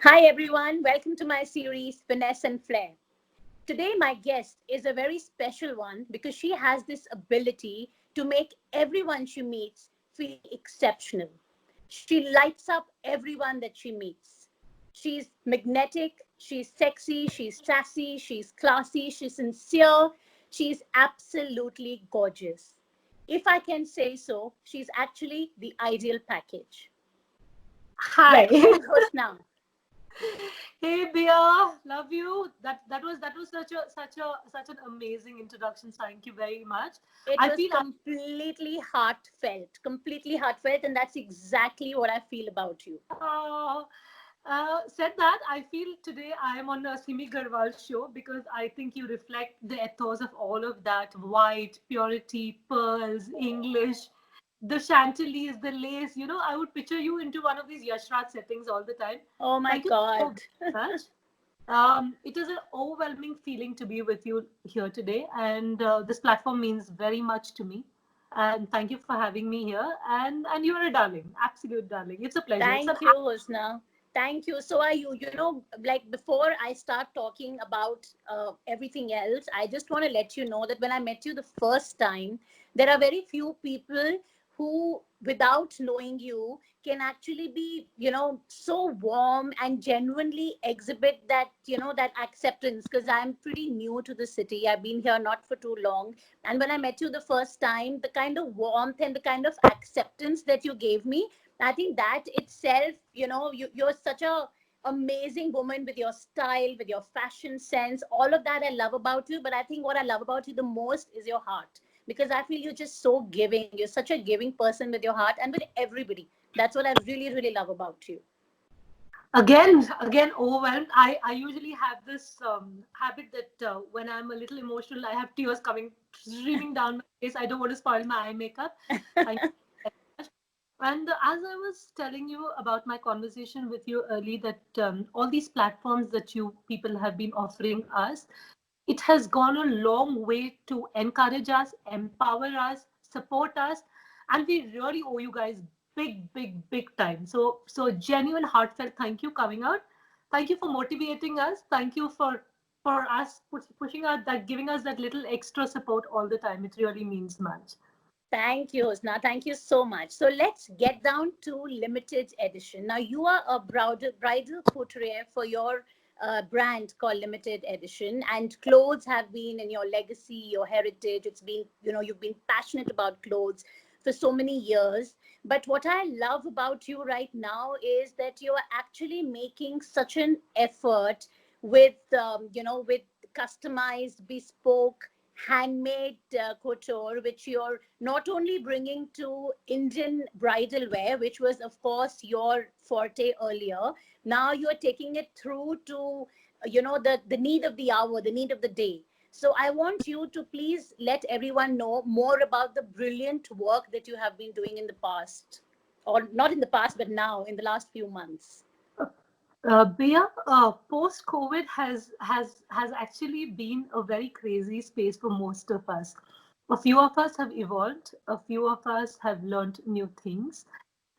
Hi everyone, welcome to my series Finesse and Flair. Today, my guest is a very special one because she has this ability to make everyone she meets feel exceptional. She lights up everyone that she meets. She's magnetic, she's sexy, she's sassy, she's classy, she's sincere, she's absolutely gorgeous. If I can say so, she's actually the ideal package. Hi. Welcome, Husna. Hey Bia, love you. That was such an amazing introduction. Thank you very much. It I was feel completely heartfelt, and that's exactly what I feel about you. said that I feel today I am on a Simi Garwal show because I think you reflect the ethos of all of that: white, purity, pearls, English, the chandeliers, the lace. I would picture you into one of these Yashraj settings all the time. Oh my Thank you so God. much. It is an overwhelming feeling to be with you here today, and this platform means very much to me. And thank you for having me here. And you are a darling, absolute darling. It's a pleasure. It's an Thank you, Husna. Thank you. So are you. Like before I start talking about everything else, I just want to let you know that when I met you the first time, there are very few people who, without knowing you, can actually be, so warm and genuinely exhibit that, that acceptance. Because I'm pretty new to the city. I've been here not for too long. And when I met you the first time, the kind of warmth and the kind of acceptance that you gave me, I think that itself, you're such a amazing woman with your style, with your fashion sense, all of that I love about you. But I think what I love about you the most is your heart, because I feel you're just so giving. You're such a giving person with your heart and with everybody. That's what I really, really love about you. again overwhelmed. I usually have this habit that when I'm a little emotional, I have tears coming streaming down my face. I don't want to spoil my eye makeup. Thank you very much. And as I was telling you about my conversation with you early, that all these platforms that you people have been offering us, it has gone a long way to encourage us, empower us, support us, and we really owe you guys big time. So genuine heartfelt thank you coming out. Thank you for motivating us. Thank you for us pushing out that, giving us that little extra support all the time. It really means much. Thank you, Husna. Thank you so much. So let's get down to limited edition. Now, you are a bridal couturier for your brand called Limited Edition, and clothes have been in your legacy, your heritage. It's been, you've been passionate about clothes for so many years. But what I love about you right now is that you are actually making such an effort with, with customized, bespoke, handmade couture, which you're not only bringing to Indian bridal wear, which was, of course, your forte earlier. Now you're taking it through to, the need of the hour, the need of the day. So I want you to please let everyone know more about the brilliant work that you have been doing in the past, or not in the past, but now in the last few months. Bia, post COVID has actually been a very crazy space for most of us. A few of us have evolved. A few of us have learned new things,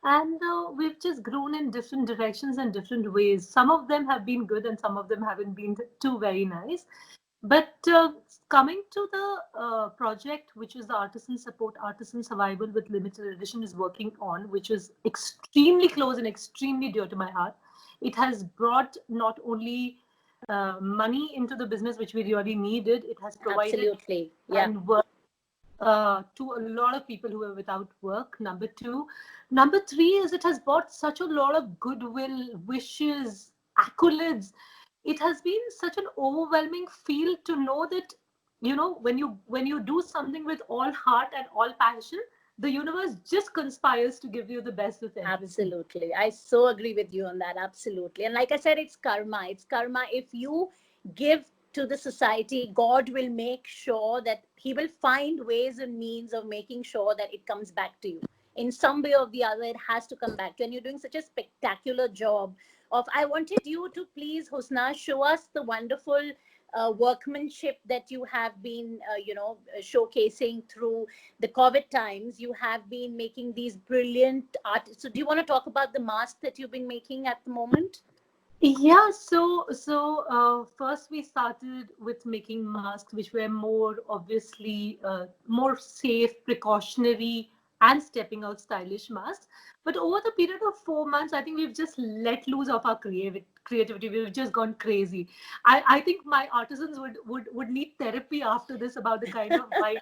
and we've just grown in different directions and different ways. Some of them have been good, and some of them haven't been too very nice. But coming to the project, which is the artisan support, artisan survival with limited edition is working on, which is extremely close and extremely dear to my heart. It has brought not only money into the business, which we really needed, it has provided Absolutely. Yeah. and work to a lot of people who are without work. Number two. Number three is it has brought such a lot of goodwill, wishes, accolades. It has been such an overwhelming feel to know that, when you do something with all heart and all passion, the universe just conspires to give you the best of everything. Absolutely. I so agree with you on that. Absolutely. And like I said, it's karma. It's karma. If you give to the society, God will make sure that He will find ways and means of making sure that it comes back to you. In some way or the other, it has to come back to you. And you're doing such a spectacular job of. I wanted you to please, Husna, show us the wonderful workmanship that you have been, showcasing through the COVID times. You have been making these brilliant art. So, do you want to talk about the mask that you've been making at the moment? Yeah, first we started with making masks, which were more obviously more safe, precautionary, and stepping out stylish masks. But over the period of 4 months, I think we've just let loose of our creativity. We've just gone crazy. I think my artisans would need therapy after this about the kind of vibe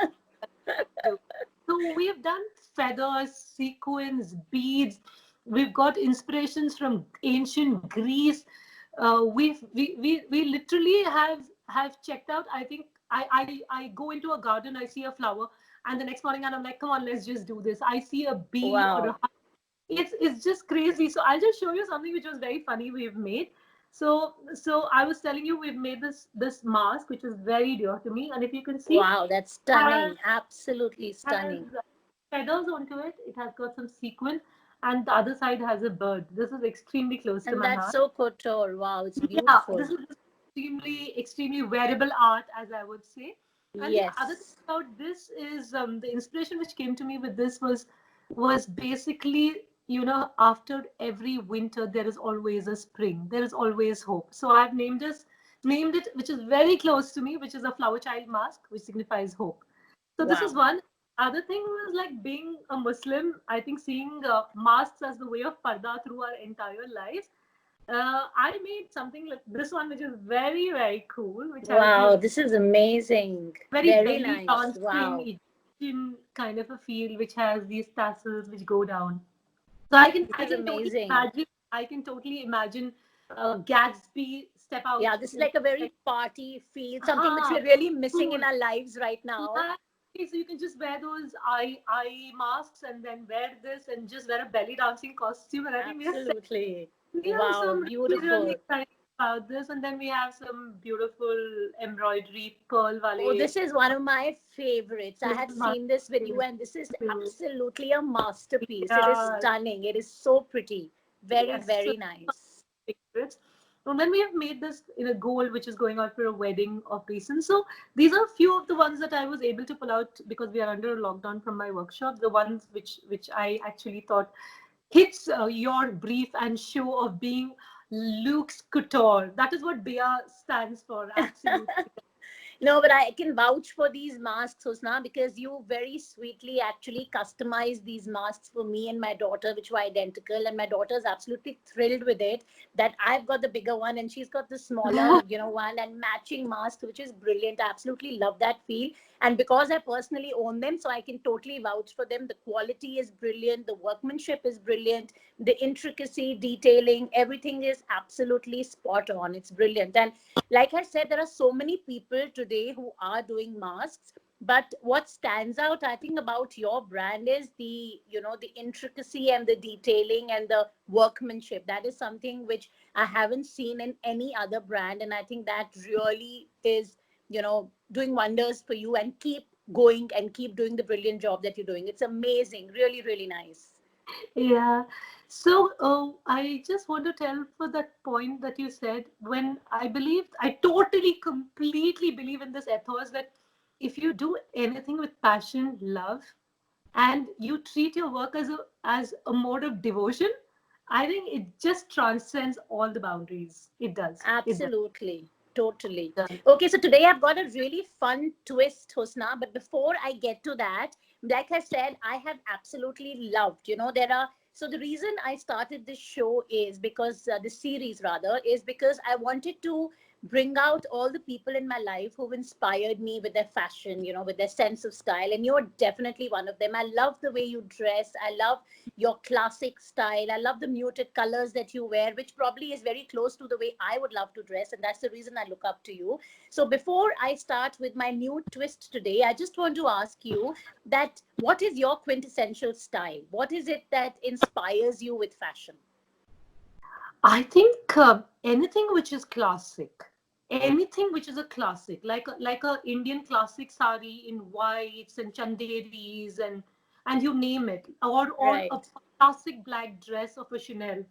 do. So we've done feathers, sequins, beads. We've got inspirations from ancient Greece. We literally have checked out. I think I go into a garden, I see a flower, and the next morning, and I'm like, come on, let's just do this. I see a bee or Wow. a it's just crazy. So I'll just show you something which was very funny we've made. So I was telling you we've made this mask which is very dear to me, and if you can see, Wow, that's has stunning. Absolutely has stunning. feathers onto it. It has got some sequin, and the other side has a bird. This is extremely close to And my that's heart. so couture. Wow, it's Yeah, beautiful. this is extremely wearable art, as I would say. And the other thing Yes. about this is the inspiration which came to me with this was basically, after every winter there is always a spring. There is always hope. So I've named it, which is very close to me, which is a flower child mask, which signifies hope. So this is Wow. one. Other thing was like being a Muslim. I think seeing masks as the way of parda through our entire lives. I made something like this one, which is very, very cool, which has Wow, this this is amazing. very Very belly nice. dancing Wow. Egyptian kind of a feel, which has these tassels which go down. So I can This I is can totally amazing. imagine Gatsby step Yeah, out this is in like a like, very party feel, something which ah, we're really missing in cool. our lives right now. Yeah. Okay, so you can just wear those eye masks and then wear this and just wear a belly dancing costume, and I think we are set. Absolutely. We have Wow, some really beautiful. exciting about this, and then we have some beautiful embroidery pearl Oh, valley. this is one of my favorites. I This had is my seen this with you, favorite and this is too. absolutely a masterpiece. It is Yeah, stunning. It is so pretty. Very, yes. So very nice. favorites. And then we have made this in a gold, which is going out for a wedding of recent. So these are a few of the ones that I was able to pull out because we are under a lockdown from my workshop. The ones which I actually thought hits your brief and show of being Luke's couture. That is what Bea stands for. Absolutely. No, but I can vouch for these masks, Husna, because you very sweetly actually customized these masks for me and my daughter, which were identical. And my daughter is absolutely thrilled with it that I've got the bigger one and she's got the smaller, one and matching mask, which is brilliant. I absolutely love that feel. And because I personally own them, so I can totally vouch for them. The quality is brilliant, the workmanship is brilliant, the intricacy, detailing, everything is absolutely spot on. It's brilliant. And like I said, there are so many people today who are doing masks. But what stands out, I think, about your brand is the intricacy and the detailing and the workmanship. That is something which I haven't seen in any other brand. And I think that really is, doing wonders for you, and keep going and keep doing the brilliant job that you're doing. It's amazing. Really, really nice. Yeah. So I just want to tell for that point that you said, when I totally, completely believe in this ethos that if you do anything with passion, love, and you treat your work as a mode of devotion, I think it just transcends all the boundaries. It does. It does. Absolutely. Totally. It does. Okay, so today I've got a really fun twist, Husna. But before I get to that, like I said, I have absolutely loved, so the reason I started this show is because, the series rather, is because I wanted to bring out all the people in my life who've inspired me with their fashion, with their sense of style. And you're definitely one of them. I love the way you dress. I love your classic style. I love the muted colors that you wear, which probably is very close to the way I would love to dress. And that's the reason I look up to you. So before I start with my new twist today, I just want to ask you that what is your quintessential style? What is it that inspires you with fashion? I think anything which is classic, anything which is a classic, like a Indian classic sari in whites and chanderis and you name it, or a Right. classic black dress of a Chanel,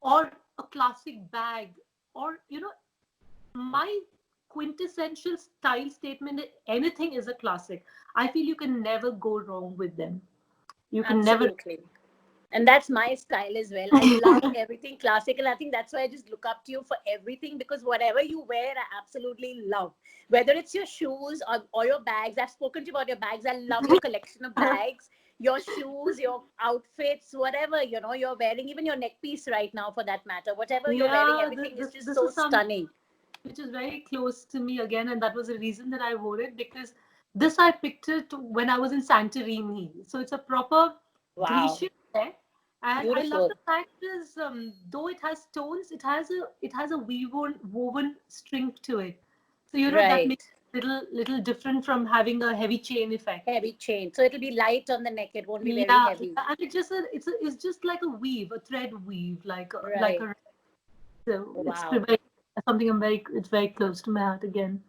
or a classic bag, or my quintessential style statement. Anything is a classic. I feel you can never go wrong with them. You can never. Absolutely. And that's my style as well. I love everything classical. I think that's why I just look up to you for everything, because whatever you wear, I absolutely love. Whether it's your shoes or your bags, I've spoken to you about your bags. I love your collection of bags, your shoes, your outfits, whatever you're wearing, even your neck piece right now for that matter. Whatever you're wearing, Yeah, everything is just this so is some stunning. which is very close to me again, and that was the reason that I wore it, because this I picked it when I was in Santorini. So it's a proper Wow. Grecian hair, and I love Beautiful. the fact is though it has stones, it has a woven string to it. So that Right. makes it little different from having a heavy chain effect. Heavy chain. So it'll be light on the neck. It won't be very Yeah, heavy. yeah, and it's just like a weave, a thread weave, like Right. a so Wow. something it's very close to my heart again.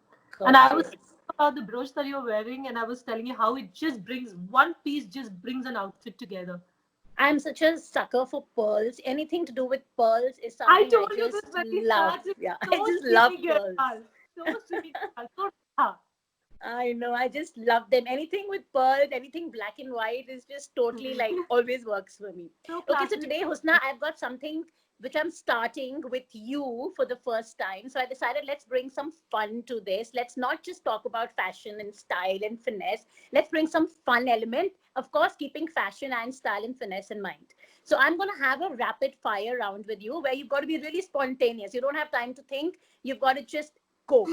And Got I you. was about the brooch that you're wearing, and I was telling you how it just brings one piece, just brings an outfit together. I'm such a sucker for pearls. Anything to do with pearls is I something I told you this just when we love. started. Yeah, I So just love sweet, pearls. girl. So sweet, girl. So yeah. I know, I just love them. Anything with pearls, anything black and white is just totally like always works for me. So Okay, so classic. today, Husna, I've got something which I'm starting with you for the first time. So I decided let's bring some fun to this. Let's not just talk about fashion and style and finesse. Let's bring some fun element, of course, keeping fashion and style and finesse in mind. So I'm going to have a rapid fire round with you where you've got to be really spontaneous. You don't have time to think. You've got to just go.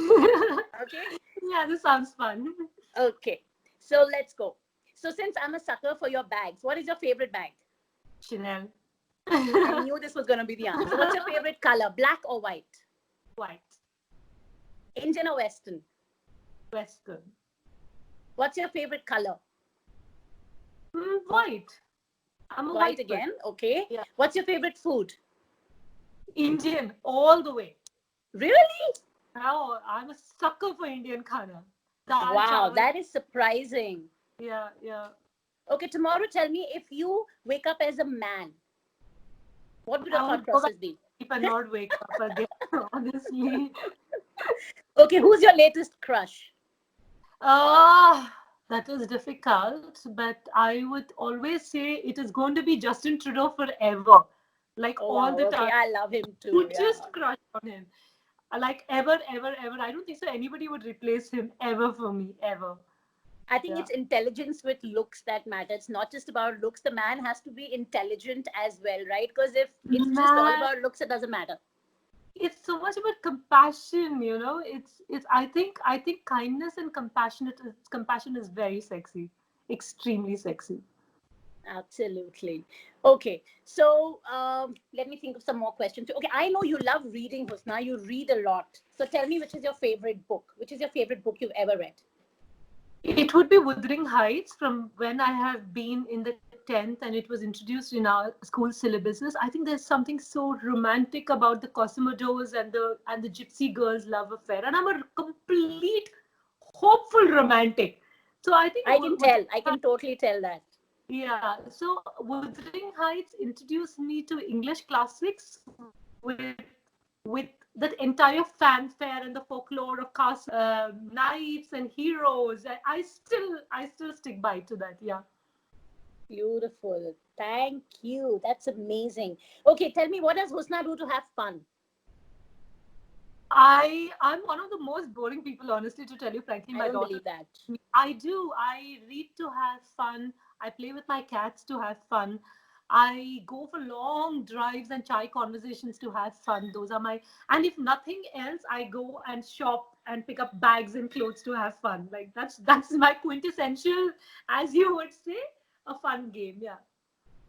Okay. Yeah, this sounds fun. Okay, so let's go. So, since I'm a sucker for your bags, what is your favorite bag? Chanel. I knew this was going to be the answer. What's your favorite color, black or white? White. Indian or Western? Western. What's your favorite color? White. I'm a White white person. again. Okay. Yeah. What's your favorite food? Indian all the way. Really? Oh, I'm a sucker for Indian khana. Dal Wow, chawal. that is surprising. Yeah, yeah. Okay, tomorrow tell me, if you wake up as a man, what would your I thought would go back process to be? sleep and not wake up again, honestly. Okay, who's your latest crush? Ah, that was difficult, but I would always say it is going to be Justin Trudeau forever. Like Oh, all wow. the Okay, time. I love him too. Would Yeah. just crush on him. Like ever, ever, ever. I don't think so anybody would replace him ever for me, ever. I think Yeah. it's intelligence with looks that matter. It's not just about looks. The man has to be intelligent as well, right? Because if it's just all Man, about looks, it doesn't matter. it's so much about compassion. It's I think kindness and compassion is very sexy, extremely sexy. Absolutely. Okay. So let me think of some more questions. Okay, I know you love reading, Husna. You read a lot. So tell me, which is your favorite book? Which is your favorite book you've ever read? It would be Wuthering Heights from when I have been in the 10th and it was introduced in our school syllabuses. I think there's something so romantic about the Cosimados and the Gypsy girls' love affair. And I'm a complete hopeful romantic. So I think I can tell. I can totally tell that. yeah. So Wuthering Heights introduced me to English classics with that entire fanfare and the folklore of castles, knights and heroes. I still stick by to that. Yeah. Beautiful. Thank you. That's amazing. Okay, tell me, what does Husna do to have fun? I'm one of the most boring people, honestly, to tell you frankly. I My don't daughter, believe that. I do. I read to have fun. I play with my cats to have fun. I go for long drives and chai conversations to have fun. Those are my, and if nothing else, I go and shop and pick up bags and clothes to have fun. Like that's my quintessential, as you would say, a fun game. Yeah.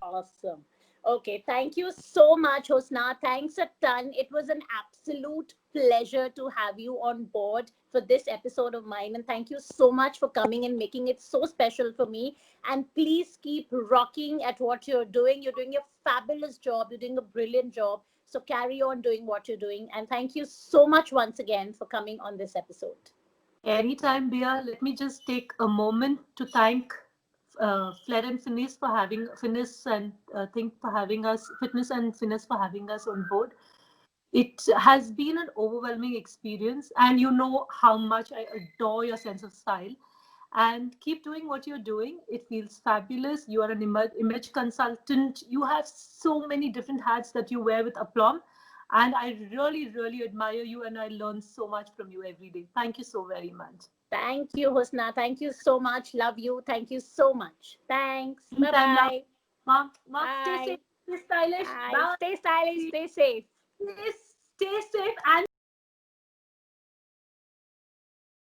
Awesome. Okay, thank you so much, Hosna. Thanks a ton. It was an absolute pleasure to have you on board for this episode of mine. And thank you so much for coming and making it so special for me. And please keep rocking at what you're doing. You're doing a fabulous job. You're doing a brilliant job. So carry on doing what you're doing. And thank you so much once again for coming on this episode. Anytime, Bia. Let me just take a moment to thank Flair and Finesse and think for having us, Fitness and Finesse for having us on board. It has been an overwhelming experience, and you know how much I adore your sense of style. and keep doing what you're doing. It feels fabulous. You are an image consultant. You have so many different hats that you wear with aplomb. And I really, really admire you, and I learn so much from you every day. Thank you so very much. Thank you, Husna. Thank you so much. Love you. Thank you so much. Thanks. Bye Time love. bye. Mom, mom, stay safe, Bye. stay stylish. Bye. Bye. Stay stylish. Stay safe. Stay safe and